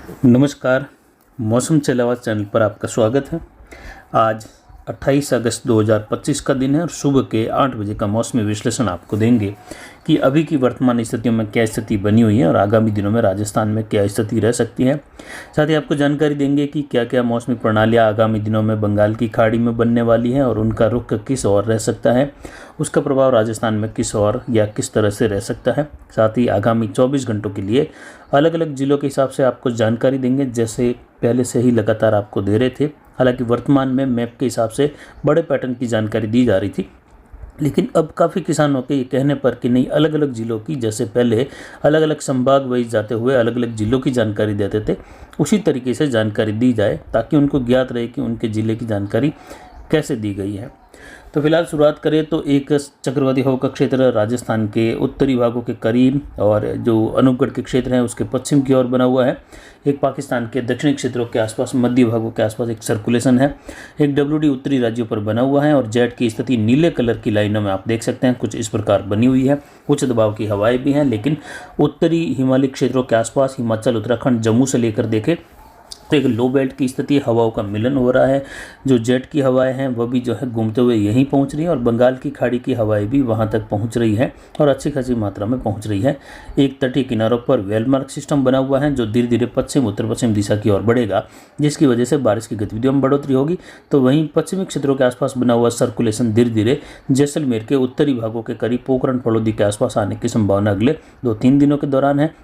नमस्कार। मौसम से आवाज़ चैनल पर आपका स्वागत है। आज 28 अगस्त 2025 का दिन है और सुबह के 8 बजे का मौसमी विश्लेषण आपको देंगे कि अभी की वर्तमान स्थितियों में क्या स्थिति बनी हुई है और आगामी दिनों में राजस्थान में क्या स्थिति रह सकती है। साथ ही आपको जानकारी देंगे कि क्या क्या मौसमी प्रणालियाँ आगामी दिनों में बंगाल की खाड़ी में बनने वाली हैं और उनका रुख किस ओर रह सकता है, उसका प्रभाव राजस्थान में किस ओर या किस तरह से रह सकता है। साथ ही आगामी 24 घंटों के लिए अलग अलग जिलों के हिसाब से आपको जानकारी देंगे, जैसे पहले से ही लगातार आपको दे रहे थे। हालांकि वर्तमान में मैप के हिसाब से बड़े पैटर्न की जानकारी दी जा रही थी, लेकिन अब काफ़ी किसानों के ये कहने पर कि नहीं, अलग अलग जिलों की, जैसे पहले अलग अलग संभाग वाइज जाते हुए अलग अलग जिलों की जानकारी देते थे, उसी तरीके से जानकारी दी जाए ताकि उनको ज्ञात रहे कि उनके ज़िले की जानकारी कैसे दी गई है। तो फिलहाल शुरुआत करें तो एक चक्रवाती हवा का क्षेत्र राजस्थान के उत्तरी भागों के करीब और जो अनूपगढ़ के क्षेत्र हैं उसके पश्चिम की ओर बना हुआ है। एक पाकिस्तान के दक्षिणी क्षेत्रों के आसपास, मध्य भागों के आसपास एक सर्कुलेशन है। एक WD उत्तरी राज्यों पर बना हुआ है और जेट की स्थिति नीले कलर की लाइनों में आप देख सकते हैं कुछ इस प्रकार बनी हुई है। उच्च दबाव की हवाएं भी हैं, लेकिन उत्तरी हिमालय क्षेत्रों के आसपास हिमाचल, उत्तराखंड, जम्मू से लेकर देखें तो एक लो बेल्ट की स्थिति, हवाओं का मिलन हो रहा है। जो जेट की हवाएं हैं वह भी जो है घूमते हुए यहीं पहुंच रही हैं और बंगाल की खाड़ी की हवाएं भी वहां तक पहुंच रही है और अच्छी खासी मात्रा में पहुंच रही है। एक तटीय किनारों पर वेलमार्क सिस्टम बना हुआ है जो धीरे धीरे पश्चिम उत्तर पश्चिम दिशा की ओर बढ़ेगा, जिसकी वजह से बारिश की गतिविधियों में बढ़ोतरी होगी। तो वहीं पश्चिमी क्षेत्रों के आसपास बना हुआ सर्कुलेशन धीरे धीरे जैसलमेर के उत्तरी भागों के करीब पोखरण फलोदी के आसपास आने की संभावना अगले 2-3 दिनों के दौरान है।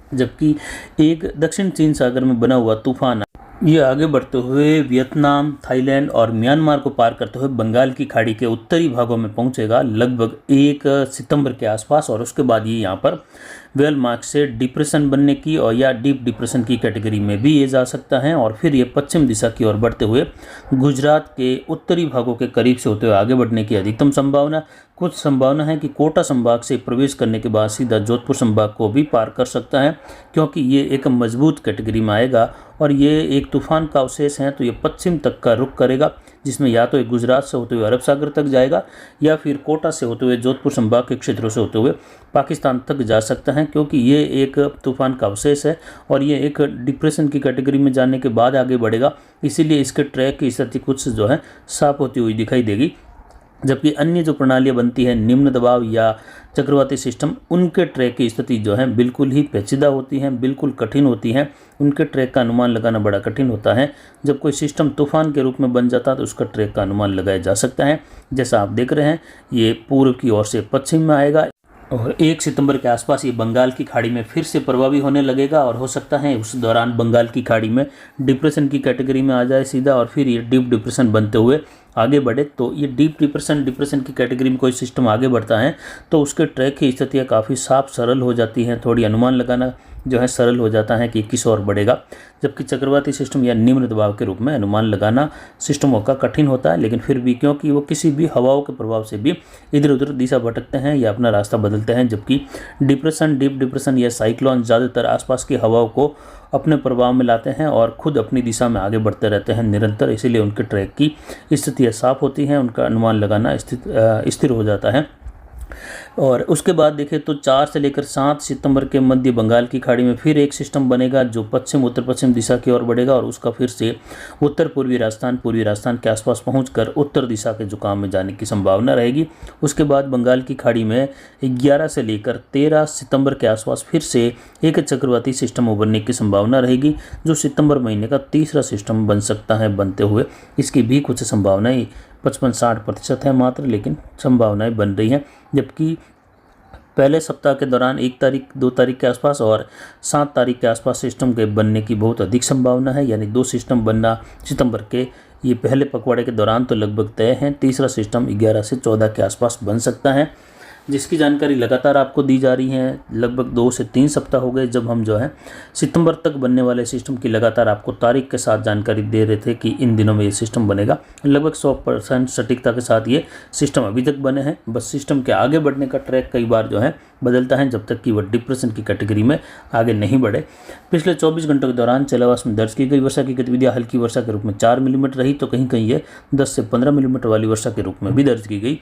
जबकि एक दक्षिण चीन सागर में बना हुआ तूफान ये आगे बढ़ते हुए वियतनाम, थाईलैंड और म्यांमार को पार करते हुए बंगाल की खाड़ी के उत्तरी भागों में पहुंचेगा लगभग 1 सितंबर के आसपास, और उसके बाद ये यहाँ पर वेल मार्क से डिप्रेशन बनने की और या डीप डिप्रेशन की कैटेगरी में भी ये जा सकता है और फिर ये पश्चिम दिशा की ओर बढ़ते हुए गुजरात के उत्तरी भागों के करीब से होते हुए आगे बढ़ने की अधिकतम संभावना। कुछ संभावना है कि कोटा संभाग से प्रवेश करने के बाद सीधा जोधपुर संभाग को भी पार कर सकता है, क्योंकि ये एक मजबूत कैटेगरी में आएगा और ये एक तूफान का अवशेष है। तो ये पश्चिम तक का रुख करेगा, जिसमें या तो ये गुजरात से होते हुए अरब सागर तक जाएगा या फिर कोटा से होते हुए जोधपुर संभाग के क्षेत्रों से होते हुए पाकिस्तान तक जा सकता है, क्योंकि ये एक तूफान का अवशेष है और ये एक डिप्रेशन की कैटेगरी में जाने के बाद आगे बढ़ेगा। इसीलिए इसके ट्रैक की स्थिति कुछ जो है साफ होती हुई दिखाई देगी। जबकि अन्य जो प्रणालियाँ बनती हैं, निम्न दबाव या चक्रवाती सिस्टम, उनके ट्रैक की स्थिति जो है बिल्कुल ही पेचीदा होती हैं, बिल्कुल कठिन होती हैं। उनके ट्रैक का अनुमान लगाना बड़ा कठिन होता है। जब कोई सिस्टम तूफान के रूप में बन जाता है तो उसका ट्रैक का अनुमान लगाया जा सकता है। जैसा आप देख रहे हैं, ये पूर्व की ओर से पश्चिम में आएगा और 1 सितंबर के आसपास ये बंगाल की खाड़ी में फिर से प्रभावी होने लगेगा और हो सकता है उस दौरान बंगाल की खाड़ी में डिप्रेशन की कैटेगरी में आ जाए सीधा और फिर ये डीप डिप्रेशन बनते हुए आगे बढ़े। तो ये डीप डिप्रेशन की कैटेगरी में कोई सिस्टम आगे बढ़ता है तो उसके ट्रैक की स्थितियाँ काफ़ी साफ सरल हो जाती हैं, थोड़ी अनुमान लगाना जो है सरल हो जाता है कि किस ओर बढ़ेगा। जबकि चक्रवाती सिस्टम या निम्न दबाव के रूप में अनुमान लगाना सिस्टमों का कठिन होता है, लेकिन फिर भी क्योंकि वो किसी भी हवाओं के प्रभाव से भी इधर उधर दिशा भटकते हैं या अपना रास्ता बदलते हैं। जबकि डिप्रेशन, डीप डिप्रेशन या साइक्लोन ज़्यादातर आसपास की हवाओं को अपने प्रभाव में लाते हैं और खुद अपनी दिशा में आगे बढ़ते रहते हैं निरंतर, इसीलिए उनके ट्रैक की स्थितियाँ साफ होती हैं, उनका अनुमान लगाना स्थिर हो जाता है। और उसके बाद देखें तो 4 से लेकर 7 सितंबर के मध्य बंगाल की खाड़ी में फिर एक सिस्टम बनेगा जो पश्चिम उत्तर पश्चिम दिशा की ओर बढ़ेगा और उसका फिर से उत्तर पूर्वी राजस्थान के आसपास पहुंचकर उत्तर दिशा के जुकाम में जाने की संभावना रहेगी। उसके बाद बंगाल की खाड़ी में 11 से लेकर 13 सितंबर के आसपास फिर से एक चक्रवाती सिस्टम उभरने की संभावना रहेगी, जो सितंबर महीने का तीसरा सिस्टम बन सकता है बनते हुए। इसकी भी कुछ संभावनाएं 55-60% है मात्र, लेकिन संभावनाएं बन रही हैं। जबकि पहले सप्ताह के दौरान 1 तारीख 2 तारीख के आसपास और 7 तारीख के आसपास सिस्टम के बनने की बहुत अधिक संभावना है, यानी 2 सिस्टम बनना सितंबर के ये पहले पखवाड़े के दौरान तो लगभग तय है। तीसरा सिस्टम 11 से 14 के आसपास बन सकता है, जिसकी जानकारी लगातार आपको दी जा रही है। लगभग 2 से 3 सप्ताह हो गए जब हम जो है सितंबर तक बनने वाले सिस्टम की लगातार आपको तारीख के साथ जानकारी दे रहे थे कि इन दिनों में ये सिस्टम बनेगा। लगभग 100% सटीकता के साथ ये सिस्टम अभी तक बने हैं। बस सिस्टम के आगे बढ़ने का ट्रैक कई बार जो है बदलता है जब तक कि वह डिप्रेशन की कैटेगरी में आगे नहीं बढ़े। पिछले 24 घंटों के दौरान चेलावास में दर्ज की गई वर्षा की गतिविधियाँ हल्की वर्षा के रूप में 4 मिलीमीटर रही, तो कहीं कहीं ये 10 से 15 मिलीमीटर वाली वर्षा के रूप में भी दर्ज की गई।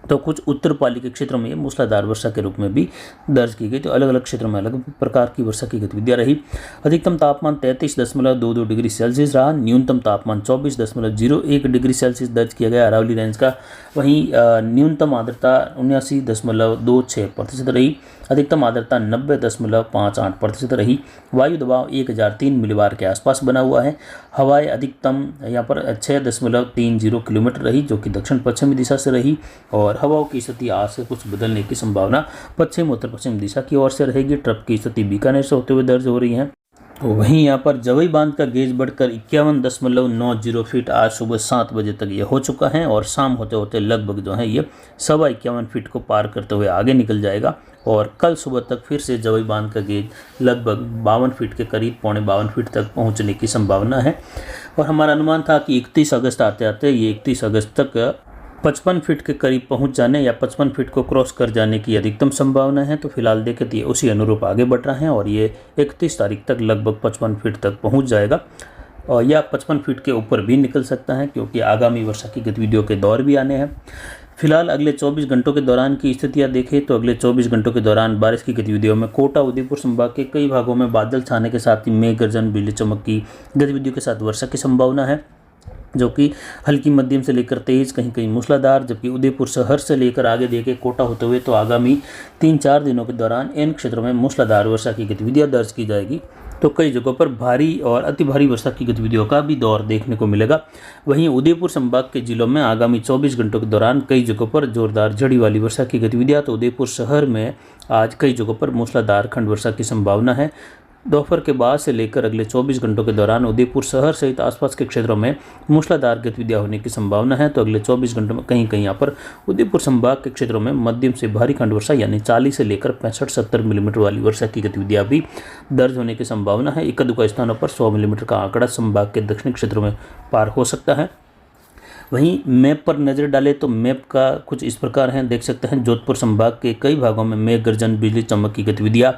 तो कुछ उत्तरपाली के क्षेत्रों में ये मूसलाधार वर्षा के रूप में भी दर्ज की गई। तो अलग अलग क्षेत्रों में अलग प्रकार की वर्षा की गतिविधियां रही। अधिकतम तापमान 33.22 डिग्री सेल्सियस रहा। न्यूनतम तापमान 24.01 डिग्री सेल्सियस दर्ज किया गया अरावली रेंज का। वहीं न्यूनतम आर्द्रता 79.26% रही। अधिकतम आर्द्रता 90.58% रही। वायु दबाव 1003 मिलीबार के आसपास बना हुआ है। हवाएं अधिकतम यहाँ पर 6.30 किलोमीटर रही, जो कि दक्षिण पश्चिमी दिशा से रही। और हवाओं की स्थिति आज से कुछ बदलने की संभावना पश्चिम उत्तर पश्चिम दिशा की ओर से रहेगी। ट्रफ की स्थिति बीकानेर से होते हुए दर्ज हो रही है। तो वहीं यहाँ पर जवई बांध का गेज बढ़कर 51.90 फीट आज सुबह 7 बजे तक ये हो चुका है और शाम होते होते लगभग जो है ये 51 फीट को पार करते हुए आगे निकल जाएगा। और कल सुबह तक फिर से जवई बांध का गेज लगभग 52 फीट के करीब, 52 फीट तक पहुँचने की संभावना है। और हमारा अनुमान था कि 31 अगस्त आते आते ये 31 अगस्त तक 55 फीट के करीब पहुंच जाने या 55 फीट को क्रॉस कर जाने की अधिकतम संभावना है। तो फिलहाल देखें तो ये उसी अनुरूप आगे बढ़ रहा है और ये 31 तारीख तक लगभग 55 फीट तक पहुंच जाएगा और या 55 फीट के ऊपर भी निकल सकता है, क्योंकि आगामी वर्षा की गतिविधियों के दौर भी आने हैं। फिलहाल अगले 24 घंटों के दौरान की स्थितियां देखें तो अगले 24 घंटों के दौरान बारिश की गतिविधियों में कोटा उदयपुर संभाग के कई भागों में बादल छाने के साथ ही मेघ गर्जन, बिजली चमक की गतिविधियों के साथ वर्षा की संभावना है, जो कि हल्की मध्यम से लेकर तेज, कहीं कहीं मूसलाधार। जबकि उदयपुर शहर से लेकर आगे देखे कोटा होते हुए तो आगामी 3-4 दिनों के दौरान इन क्षेत्रों में मूसलाधार वर्षा की गतिविधियां दर्ज की जाएगी। तो कई जगहों पर भारी और अति भारी वर्षा की गतिविधियों का भी दौर देखने को मिलेगा। वहीं उदयपुर संभाग के जिलों में आगामी 24 घंटों के दौरान कई जगहों पर जोरदार झड़ी वाली वर्षा की गतिविधियां। तो उदयपुर शहर में आज कई जगहों पर मूसलाधार खंड वर्षा की संभावना है। दोपहर के बाद से लेकर अगले 24 घंटों के दौरान उदयपुर शहर सहित आसपास के क्षेत्रों में मूसलाधार गतिविधियां होने की संभावना है। तो अगले 24 घंटों में कहीं कहीं यहाँ पर उदयपुर संभाग के क्षेत्रों में मध्यम से भारी खंड वर्षा यानी 40 से लेकर 65-70 मिलीमीटर वाली वर्षा की गतिविधियां भी दर्ज होने की संभावना है। इक्का दुक्का स्थानों पर 100 मिलीमीटर का आंकड़ा संभाग के दक्षिणी क्षेत्रों में पार हो सकता है। वहीं मैप पर नज़र डालें तो मैप का कुछ इस प्रकार हैं, देख सकते हैं जोधपुर संभाग के कई भागों में मेघ गर्जन, बिजली चमक की गतिविधियां,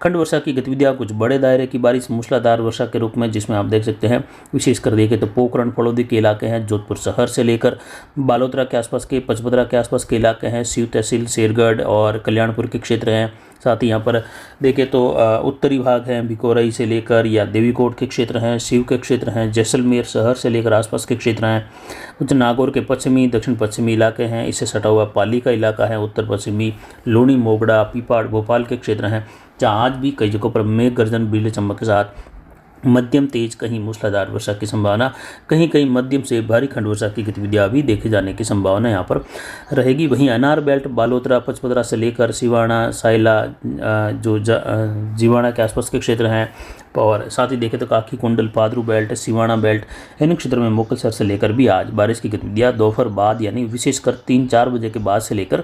खंड वर्षा की गतिविधियां, कुछ बड़े दायरे की बारिश मूसलाधार वर्षा के रूप में, जिसमें आप देख सकते हैं विशेषकर देखें तो पोखरण फड़ौदी के इलाके हैं, जोधपुर शहर से लेकर बालोतरा के आसपास के, पचपदरा के आसपास के इलाके हैं, शिव तहसील, शेरगढ़ और कल्याणपुर के क्षेत्र हैं। साथ ही यहाँ पर देखें तो उत्तरी भाग हैं, भिकोरई से लेकर या देवीकोट के क्षेत्र हैं, शिव के क्षेत्र हैं, जैसलमेर शहर से लेकर आसपास के क्षेत्र हैं, कुछ नागौर के पश्चिमी दक्षिण पश्चिमी इलाके हैं, इससे सटा हुआ पाली का इलाका है, उत्तर पश्चिमी लूणी, मोगड़ा, पीपाड़, भोपाल के क्षेत्र हैं, जहाँ आज भी कई जगहों पर मेघ गर्जन, बिजली चमक के साथ मध्यम तेज, कहीं मूसलाधार वर्षा की संभावना, कहीं कहीं मध्यम से भारी खंड वर्षा की गतिविधियां भी देखे जाने की संभावना यहाँ पर रहेगी। वहीं अनार बेल्ट बालोतरा, पचपदरा से लेकर सिवाना, साइला, जो जीवाणा के आसपास के क्षेत्र हैं, और साथ ही देखें तो काकी कुंडल, पादरू बेल्ट, सिवाना बेल्ट, इन क्षेत्रों में मुकतसर से लेकर भी आज बारिश की गतिविधियाँ दोपहर बाद यानी विशेषकर 3-4 बजे के बाद से लेकर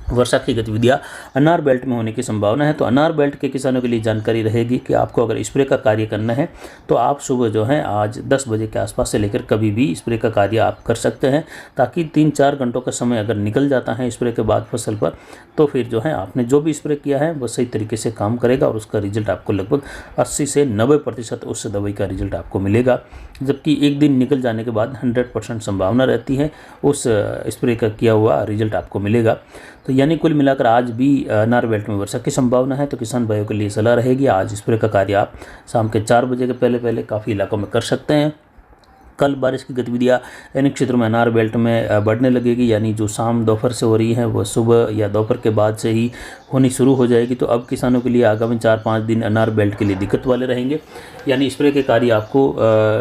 वर्षा की गतिविधियां अनार बेल्ट में होने की संभावना है। तो अनार बेल्ट के किसानों के लिए जानकारी रहेगी कि आपको अगर स्प्रे का कार्य करना है तो आप सुबह जो है आज 10 बजे के आसपास से लेकर कभी भी स्प्रे का कार्य आप कर सकते हैं, ताकि 3-4 घंटों का समय अगर निकल जाता है स्प्रे के बाद फसल पर, तो फिर जो है आपने जो भी स्प्रे किया है वो सही तरीके से काम करेगा और उसका रिजल्ट आपको लगभग 80 से 90% उस दवाई का रिजल्ट आपको मिलेगा। जबकि एक दिन निकल जाने के बाद 100% संभावना रहती है उस स्प्रे का किया हुआ रिजल्ट आपको मिलेगा। तो यानी कुल मिलाकर आज भी अनार बेल्ट में वर्षा की संभावना है। तो किसान भाइयों के लिए सलाह रहेगी आज स्प्रे का कार्य आप शाम के 4 बजे के पहले काफ़ी इलाकों में कर सकते हैं। कल बारिश की गतिविधियां इन क्षेत्रों में अनार बेल्ट में बढ़ने लगेगी, यानी जो शाम दोपहर से हो रही है वो सुबह या दोपहर के बाद से ही होनी शुरू हो जाएगी। तो अब किसानों के लिए आगामी 4-5 दिन अनार बेल्ट के लिए दिक्कत वाले रहेंगे, यानी स्प्रे के कार्य आपको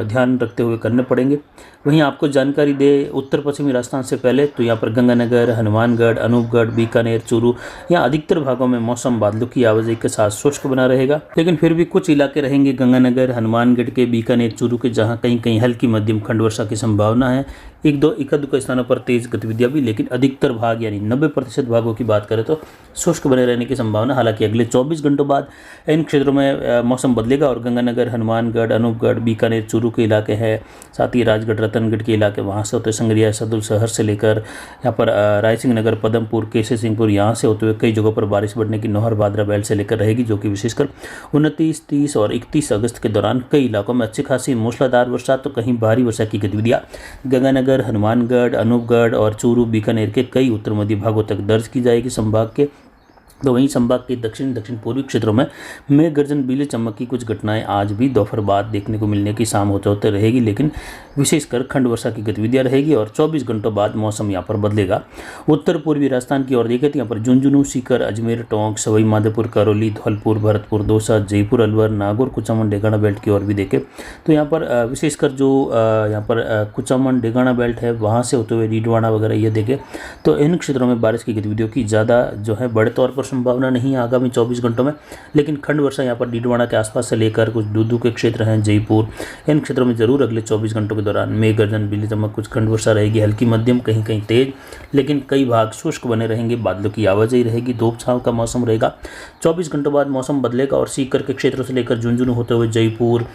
ध्यान रखते हुए करने पड़ेंगे। वहीं आपको जानकारी दे उत्तर पश्चिमी राजस्थान से पहले तो यहाँ पर गंगानगर, हनुमानगढ़, अनूपगढ़, बीकानेर, चूरू, यहाँ अधिकतर भागों में मौसम बादलों की आवाजाही के साथ शुष्क बना रहेगा, लेकिन फिर भी कुछ इलाके रहेंगे गंगानगर, हनुमानगढ़ के, बीकानेर, चूरू के, जहाँ कहीं कहीं हल्की मध्यम खंड वर्षा की संभावना है। एक दो स्थानों पर तेज गतिविधियां भी, लेकिन अधिकतर भाग यानी 90% भागों की बात करें तो शुष्क बने रहने की संभावना। हालांकि अगले 24 घंटों बाद इन क्षेत्रों में मौसम बदलेगा और गंगानगर, हनुमानगढ़, अनूपगढ़, बीकानेर, चूरू के इलाके हैं, साथ ही राजगढ़, रतनगढ़ के इलाके, वहाँ से होते संगरिया, सदुल शहर से लेकर यहाँ पर रायसिंह नगर, पदमपुर, केसे सिंहपुर, यहाँ से होते हुए कई जगहों पर बारिश बढ़ने की नौहर बादरा बेल्ट से लेकर रहेगी, जो कि विशेषकर 29, 30 और 31 अगस्त के दौरान कई इलाकों में अच्छी खासी मूसलाधार वर्षा तो कहीं भारी भारी वर्षा की गतिविधियाँ गंगानगर, हनुमानगढ़, अनूपगढ़ और चूरू, बीकानेर के कई उत्तर मध्य भागों तक दर्ज की जाएगी संभाग के। तो वहीं संभाग के दक्षिण दक्षिण पूर्वी क्षेत्रों में मेघ गर्जन, बिजली चमक की कुछ घटनाएं आज भी दोपहर बाद देखने को मिलने की शाम होते होते रहेगी, लेकिन विशेषकर खंड वर्षा की गतिविधियां रहेगी और 24 घंटों बाद मौसम यहाँ पर बदलेगा। उत्तर पूर्वी राजस्थान की ओर देखें तो यहाँ पर झुंझुनू, सीकर, अजमेर, टोंक, सवाई माधोपुर, करौली, धौलपुर, भरतपुर, दौसा, जयपुर, अलवर, नागौर, कुचामन, डेगाना बेल्ट की ओर भी देखें तो यहाँ पर विशेषकर जो यहाँ पर कुचामन, डेगाना बेल्ट है वहाँ से होते हुए डीडवाना वगैरह ये देखें तो इन क्षेत्रों में बारिश की गतिविधियों की ज़्यादा जो है बड़े तौर पर संभावना नहीं है आगामी 24 घंटों में, लेकिन खंड वर्षा यहाँ पर डीडवाना के आसपास से लेकर कुछ दूदू के क्षेत्र हैं, जयपुर, इन क्षेत्रों में जरूर अगले 24 घंटों के दौरान मेघ गर्जन, बिजली चमक, कुछ खंड वर्षा रहेगी, हल्की मध्यम, कहीं कहीं तेज, लेकिन कई भाग शुष्क बने रहेंगे, बादलों की आवाजाही रहेगी, धूप छांव का मौसम रहेगा। 24 घंटों बाद मौसम बदलेगा और सीकर के क्षेत्रों से लेकर झुंझुनू होते हुए जयपुर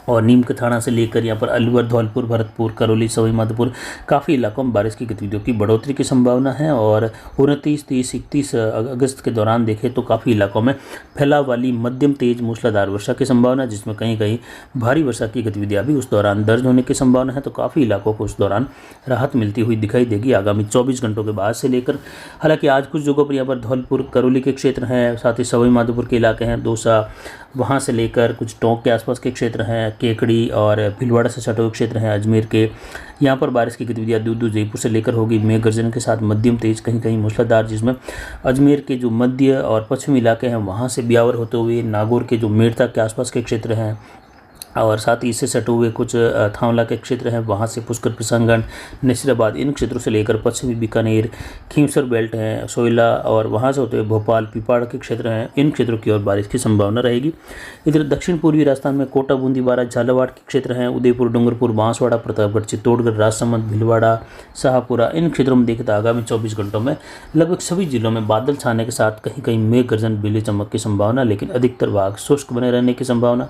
और नीम के थाना से लेकर यहाँ पर अलवर, धौलपुर, भरतपुर, करौली, सवाई माधोपुर काफ़ी इलाकों में बारिश की गतिविधियों की बढ़ोतरी की संभावना है और 29, 30, 31 अगस्त के दौरान देखें तो काफ़ी इलाकों में फैलाव वाली मध्यम तेज मूसलाधार वर्षा की संभावना, जिसमें कहीं कहीं भारी वर्षा की गतिविधियाँ भी उस दौरान दर्ज होने की संभावना है। तो काफ़ी इलाकों को उस दौरान राहत मिलती हुई दिखाई देगी आगामी 24 घंटों के बाद से लेकर। हालांकि आज कुछ जगहों पर यहाँ पर धौलपुर, करौली के क्षेत्र हैं, साथ ही सवाई माधोपुर के इलाके हैं, दौसा, वहाँ से लेकर कुछ टोंक के आसपास के क्षेत्र हैं, केकड़ी और भीलवाड़ा से सटे हुए क्षेत्र हैं, अजमेर के, यहाँ पर बारिश की गतिविधियाँ दूर दूर जयपुर से लेकर होगी मेघ गर्जन के साथ मध्यम तेज, कहीं कहीं मूसलाधार, जिसमें अजमेर के जो मध्य और पश्चिमी इलाके हैं वहाँ से ब्यावर होते हुए नागौर के जो मेड़ता के आसपास के क्षेत्र हैं और साथ ही इससे सटे हुए कुछ थावला के क्षेत्र हैं, वहाँ से पुष्कर, प्रसंगन, नसीराबाद, इन क्षेत्रों से लेकर पश्चिमी बीकानेर, खींवसर बेल्ट हैं, सोयला और वहाँ से होते हुए भोपाल, पिपाड़ के क्षेत्र हैं, इन क्षेत्रों की ओर बारिश की संभावना रहेगी। इधर दक्षिण पूर्वी राजस्थान में कोटा, बूंदी, बारा, झालावाड़ के क्षेत्र हैं, उदयपुर, डूंगरपुर, बांसवाड़ा, प्रतापगढ़, चित्तौड़गढ़, राजसमंद, भीलवाड़ा, शाहपुरा, इन क्षेत्रों में देखें तो आगामी 24 घंटों में लगभग सभी जिलों में बादल छाने के साथ कहीं कहीं मेघ गर्जन, बिजली चमक की संभावना, लेकिन अधिकतर भाग शुष्क बने रहने की संभावना,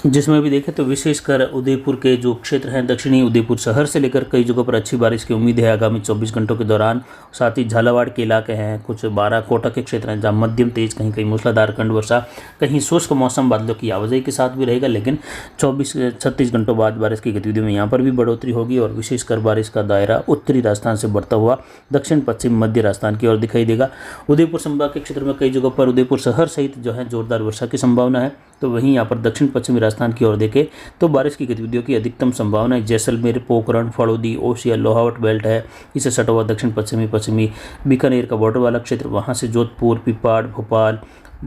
जिसमें भी देखें तो विशेषकर उदयपुर के जो क्षेत्र हैं, दक्षिणी उदयपुर शहर से लेकर कई जगहों पर अच्छी बारिश की उम्मीद है आगामी 24 घंटों के दौरान। साथ ही झालावाड़ के इलाके हैं, कुछ बारा, कोटा के क्षेत्र हैं जहाँ मध्यम तेज, कहीं कहीं मूसलाधार खंड वर्षा, कहीं शुष्क मौसम बादलों की आवाजाही के साथ भी रहेगा, लेकिन 24 से 36 घंटों बाद बारिश की गतिविधियों में यहाँ पर भी बढ़ोतरी होगी और विशेषकर बारिश का दायरा उत्तरी राजस्थान से बढ़ता हुआ दक्षिण पश्चिम मध्य राजस्थान की ओर दिखाई देगा। उदयपुर संभाग के क्षेत्र में कई जगहों पर उदयपुर शहर सहित जो है जोरदार वर्षा की संभावना है। तो वहीं यहाँ पर दक्षिण पश्चिमी राजस्थान की ओर देखें तो बारिश की गतिविधियों की अधिकतम संभावना है जैसलमेर, पोखरण, फड़ौदी, ओसिया, लोहावट बेल्ट है, इसे सटा हुआ दक्षिण पश्चिमी बीकानेर का बॉर्डर वाला क्षेत्र, वहाँ से जोधपुर, पिपाड़, भोपाल,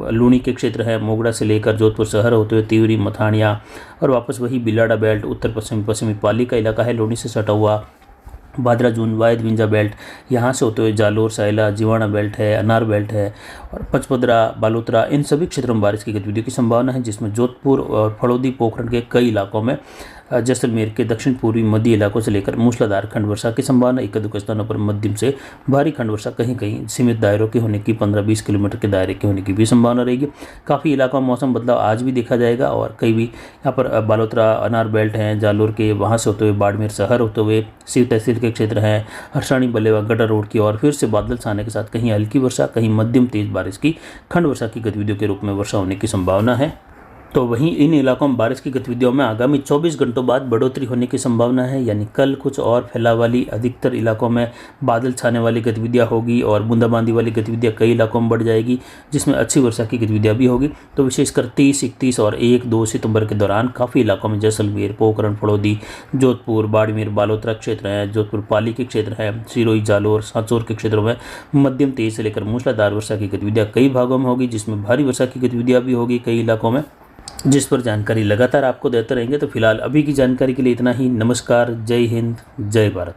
लूनी के क्षेत्र है, मोगड़ा से लेकर जोधपुर शहर होते हुए तिवरी, मथानिया और वापस वही बिलाड़ा बेल्ट, उत्तर पश्चिमी पाली का इलाका है, लूनी से सटा हुआ भादरा, जून, वायद, विंजा बेल्ट, यहाँ से होते हुए जालोर, सायला, जिवाणा बेल्ट है, अनार बेल्ट है और पचपदरा, बालोतरा, इन सभी क्षेत्रों में बारिश की गतिविधियों की संभावना है, जिसमें जोधपुर और फड़ौदी, पोखरण के कई इलाकों में, जैसलमेर के दक्षिण पूर्वी मध्य इलाकों से लेकर मूसलाधार खंड वर्षा की संभावना, एक दो स्थानों पर मध्यम से भारी खंड वर्षा, कहीं कहीं सीमित दायरों के होने की, 15-20 किलोमीटर के दायरे के होने की भी संभावना रहेगी। काफ़ी इलाकों में मौसम बदलाव आज भी देखा जाएगा और कई भी यहाँ पर बालोतरा, अनार बेल्ट हैं, जालोर के, वहाँ से होते हुए बाड़मेर शहर होते हुए सिव तहसील के क्षेत्र हैं, हरसाणी, बल्लेवा, गड्ढा रोड की ओर फिर से बादल छाने के साथ कहीं हल्की वर्षा, कहीं मध्यम तेज बारिश की खंड वर्षा की गतिविधियों के रूप में वर्षा होने की संभावना है। तो वहीं इन इलाकों में बारिश की गतिविधियों में आगामी 24 घंटों बाद बढ़ोतरी होने की संभावना है, यानी कल कुछ और फैलाव वाली अधिकतर इलाकों में बादल छाने वाली गतिविधियां होगी और बूंदाबांदी वाली गतिविधियां कई इलाकों में बढ़ जाएगी, जिसमें अच्छी वर्षा की गतिविधियां भी होगी। तो विशेषकर 30, 31 और 1-2 सितंबर के दौरान काफ़ी इलाकों में जैसलमेर, पोखरण, फड़ौदी, जोधपुर, बाड़मेर, बालोतरा क्षेत्र हैं, जोधपुर पाली के क्षेत्र हैं, सिरोही, जालोर, सांचौर के क्षेत्रों में मध्यम तेज से लेकर मूसलाधार वर्षा की गतिविधियां कई भागों में होगी, जिसमें भारी वर्षा की गतिविधियां भी होगी कई इलाकों में, जिस पर जानकारी लगातार आपको देते रहेंगे। तो फिलहाल अभी की जानकारी के लिए इतना ही। नमस्कार, जय हिंद, जय भारत।